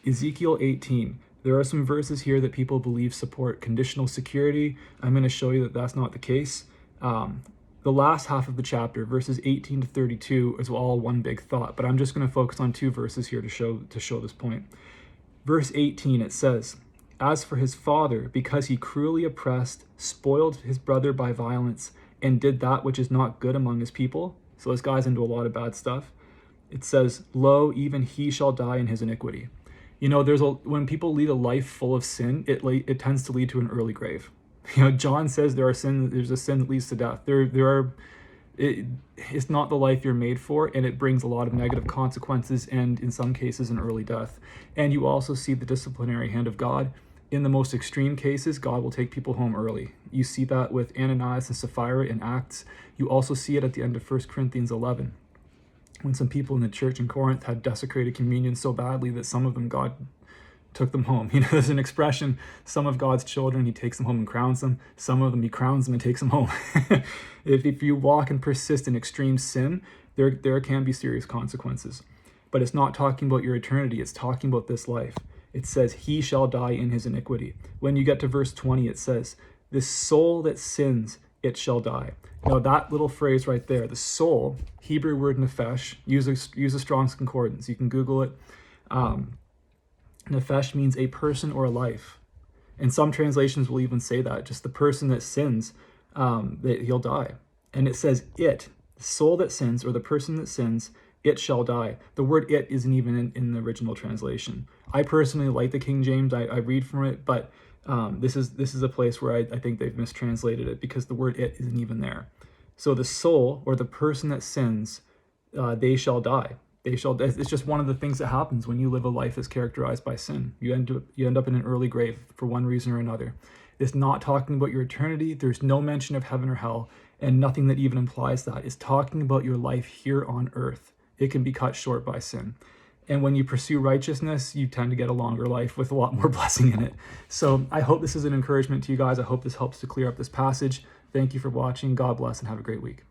Ezekiel 18. There are some verses here that people believe support conditional security. I'm going to show you that that's not the case. The last half of the chapter, verses 18 to 32, is all one big thought, but I'm just going to focus on two verses here to show this point. Verse 18, it says, "As for his father, because he cruelly oppressed, spoiled his brother by violence, and did that which is not good among his people." So this guy's into a lot of bad stuff. It says, "Lo, even he shall die in his iniquity." You know, when people lead a life full of sin, it tends to lead to an early grave. You know, John says there's a sin that leads to death. It's not the life you're made for, and it brings a lot of negative consequences, and in some cases an early death. And you also see the disciplinary hand of God. In the most extreme cases, God will take people home early. You see that with Ananias and Sapphira in Acts. You also see it at the end of 1 Corinthians 11, when some people in the church in Corinth had desecrated communion so badly that some of them, God took them home. You know, there's an expression, some of God's children, he takes them home and crowns them. Some of them, he crowns them and takes them home. If you walk and persist in extreme sin, there can be serious consequences. But it's not talking about your eternity, it's talking about this life. It says, he shall die in his iniquity. When you get to verse 20, it says, the soul that sins, it shall die. Now that little phrase right there, the soul, Hebrew word nefesh, use a Strong's Concordance. You can Google it. Nefesh means a person or a life. And some translations will even say that, just the person that sins, that he'll die. And it says it, the soul that sins, or the person that sins, it shall die. The word it isn't even in the original translation. I personally like the King James, I read from it, but this is a place where I think they've mistranslated it, because the word it isn't even there. So the soul, or the person that sins, they shall die. It's just one of the things that happens when you live a life that's characterized by sin. You end up in an early grave for one reason or another. It's not talking about your eternity. There's no mention of heaven or hell, and nothing that even implies that. It's talking about your life here on earth. It can be cut short by sin. And when you pursue righteousness, you tend to get a longer life with a lot more blessing in it. So I hope this is an encouragement to you guys. I hope this helps to clear up this passage. Thank you for watching. God bless and have a great week.